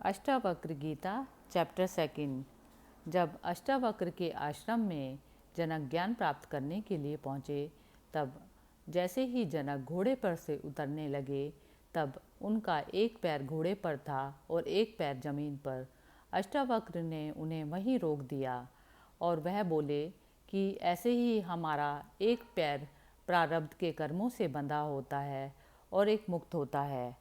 Ashtavakra Gita chapter second. जब अष्टावक्र के आश्रम में जनक ज्ञान प्राप्त करने के लिए पहुँचे, तब जैसे ही जनक घोड़े पर से उतरने लगे, तब उनका एक पैर घोड़े पर था और एक पैर जमीन पर। अष्टावक्र ने उन्हें वहीं रोक दिया और वह बोले कि ऐसे ही हमारा एक पैर प्रारब्ध के कर्मों से बंधा होता है और एक मुक्त होता है।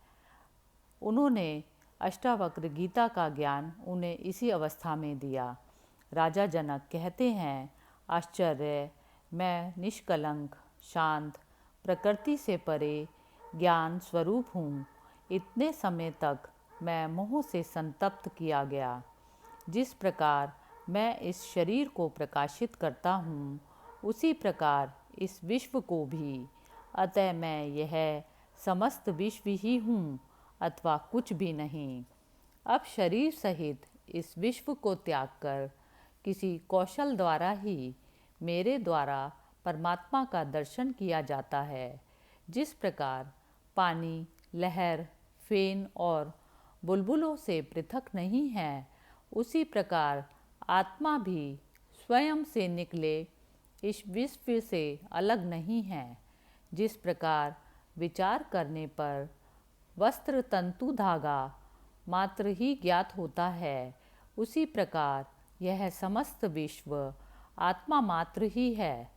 उन्होंने अष्टावक्र गीता का ज्ञान उन्हें इसी अवस्था में दिया। राजा जनक कहते हैं, आश्चर्य, मैं निष्कलंक, शांत, प्रकृति से परे ज्ञान स्वरूप हूँ। इतने समय तक मैं मोह से संतप्त किया गया। जिस प्रकार मैं इस शरीर को प्रकाशित करता हूँ, उसी प्रकार इस विश्व को भी। अतः मैं यह समस्त विश्व ही हूँ अथवा कुछ भी नहीं। अब शरीर सहित इस विश्व को त्याग कर किसी कौशल द्वारा ही मेरे द्वारा परमात्मा का दर्शन किया जाता है। जिस प्रकार पानी, लहर, फेन और बुलबुलों से पृथक नहीं है, उसी प्रकार आत्मा भी स्वयं से निकले इस विश्व से अलग नहीं है। जिस प्रकार विचार करने पर वस्त्र, तंतु, धागा मात्र ही ज्ञात होता है, उसी प्रकार यह समस्त विश्व आत्मा मात्र ही है।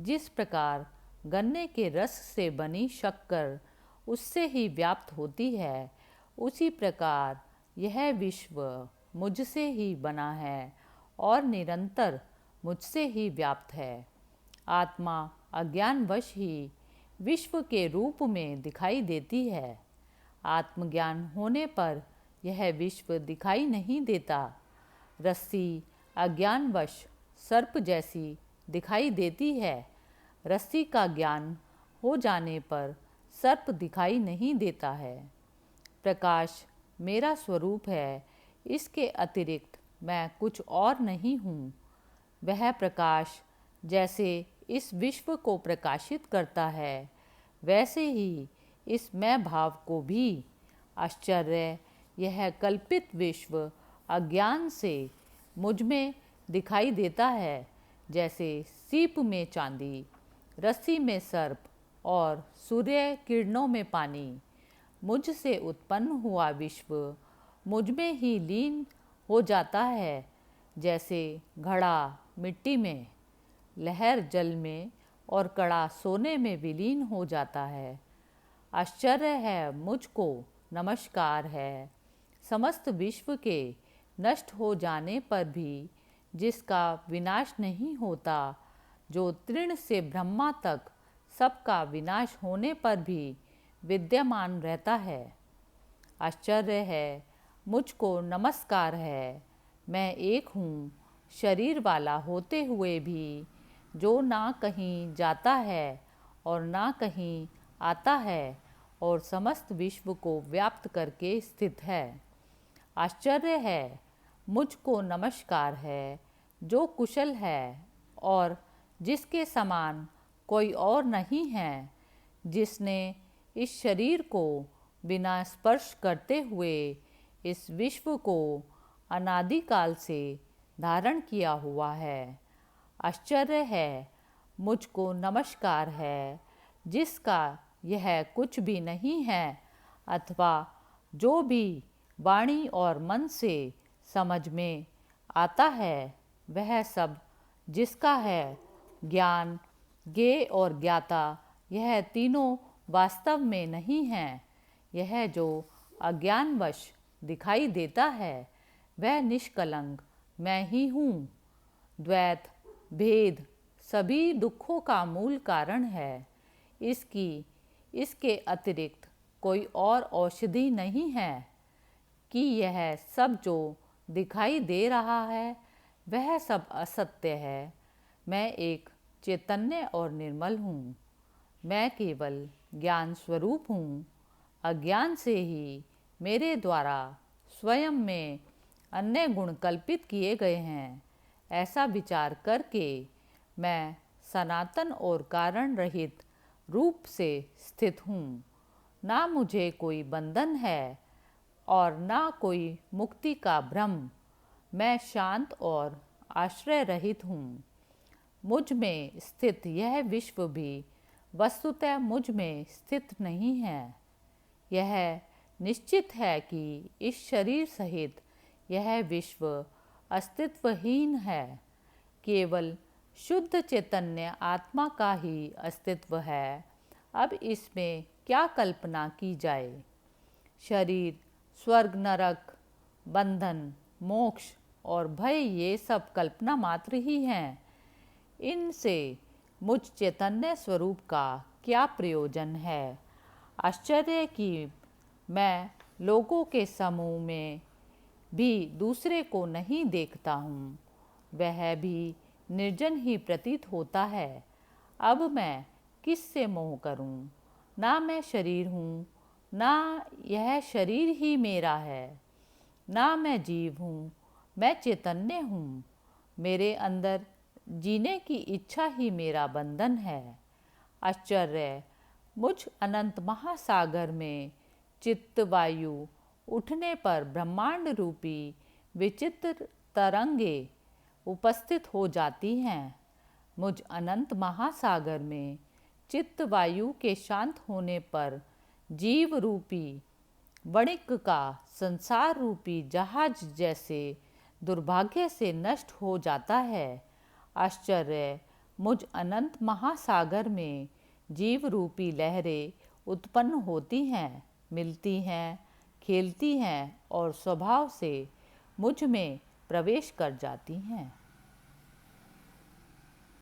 जिस प्रकार गन्ने के रस से बनी शक्कर उससे ही व्याप्त होती है, उसी प्रकार यह विश्व मुझसे ही बना है और निरंतर मुझसे ही व्याप्त है। आत्मा अज्ञानवश ही विश्व के रूप में दिखाई देती है। आत्मज्ञान होने पर यह विश्व दिखाई नहीं देता। रस्सी अज्ञानवश सर्प जैसी दिखाई देती है। रस्सी का ज्ञान हो जाने पर सर्प दिखाई नहीं देता है। प्रकाश मेरा स्वरूप है, इसके अतिरिक्त मैं कुछ और नहीं हूँ। वह प्रकाश जैसे इस विश्व को प्रकाशित करता है, वैसे ही इस मैं भाव को भी। आश्चर्य, यह कल्पित विश्व अज्ञान से मुझ में दिखाई देता है, जैसे सीप में चांदी, रस्सी में सर्प और सूर्य किरणों में पानी। मुझ से उत्पन्न हुआ विश्व मुझ में ही लीन हो जाता है, जैसे घड़ा मिट्टी में, लहर जल में और कड़ा सोने में विलीन हो जाता है। आश्चर्य है, मुझको नमस्कार है। समस्त विश्व के नष्ट हो जाने पर भी जिसका विनाश नहीं होता, जो तृण से ब्रह्मा तक सबका विनाश होने पर भी विद्यमान रहता है। आश्चर्य है, मुझको नमस्कार है। मैं एक हूँ, शरीर वाला होते हुए भी, जो ना कहीं जाता है और ना कहीं आता है और समस्त विश्व को व्याप्त करके स्थित है। आश्चर्य है, मुझको नमस्कार है, जो कुशल है और जिसके समान कोई और नहीं है, जिसने इस शरीर को बिना स्पर्श करते हुए इस विश्व को अनादिकाल से धारण किया हुआ है। आश्चर्य है, मुझको नमस्कार है, जिसका यह कुछ भी नहीं है अथवा जो भी वाणी और मन से समझ में आता है, वह सब जिसका है। ज्ञान, ज्ञेय और ज्ञाता, यह तीनों वास्तव में नहीं हैं। यह जो अज्ञानवश दिखाई देता है, वह निष्कलंक मैं ही हूँ। द्वैत, भेद सभी दुखों का मूल कारण है। इसके अतिरिक्त कोई और औषधि नहीं है कि यह सब जो दिखाई दे रहा है, वह सब असत्य है। मैं एक चैतन्य और निर्मल हूँ। मैं केवल ज्ञान स्वरूप हूँ। अज्ञान से ही मेरे द्वारा स्वयं में अन्य गुण कल्पित किए गए हैं। ऐसा विचार करके मैं सनातन और कारण रहित रूप से स्थित हूँ। ना मुझे कोई बंधन है, और ना कोई मुक्ति का भ्रम। मैं शांत और आश्रय रहित हूँ। मुझ में स्थित यह विश्व भी वस्तुतः मुझ में स्थित नहीं है। यह निश्चित है कि इस शरीर सहित यह विश्व अस्तित्वहीन है। केवल शुद्ध चैतन्य आत्मा का ही अस्तित्व है। अब इसमें क्या कल्पना की जाए। शरीर, स्वर्ग, नरक, बंधन, मोक्ष और भय ये सब कल्पना मात्र ही हैं। इनसे मुझ चैतन्य स्वरूप का क्या प्रयोजन है। आश्चर्य कि मैं लोगों के समूह में भी दूसरे को नहीं देखता हूँ। वह भी निर्जन ही प्रतीत होता है। अब मैं किससे मोह करूँ। ना मैं शरीर हूँ, ना यह शरीर ही मेरा है। ना मैं जीव हूँ, मैं चैतन्य हूँ। मेरे अंदर जीने की इच्छा ही मेरा बंधन है। आश्चर्य, मुझ अनंत महासागर में चित्त वायु उठने पर ब्रह्मांड रूपी विचित्र तरंगे उपस्थित हो जाती हैं। मुझ अनंत महासागर में चित्त वायु के शांत होने पर जीव रूपी वणिक का संसार रूपी जहाज जैसे दुर्भाग्य से नष्ट हो जाता है। आश्चर्य, मुझ अनंत महासागर में जीव रूपी लहरें उत्पन्न होती हैं, मिलती हैं, खेलती हैं और स्वभाव से मुझ में प्रवेश कर जाती हैं।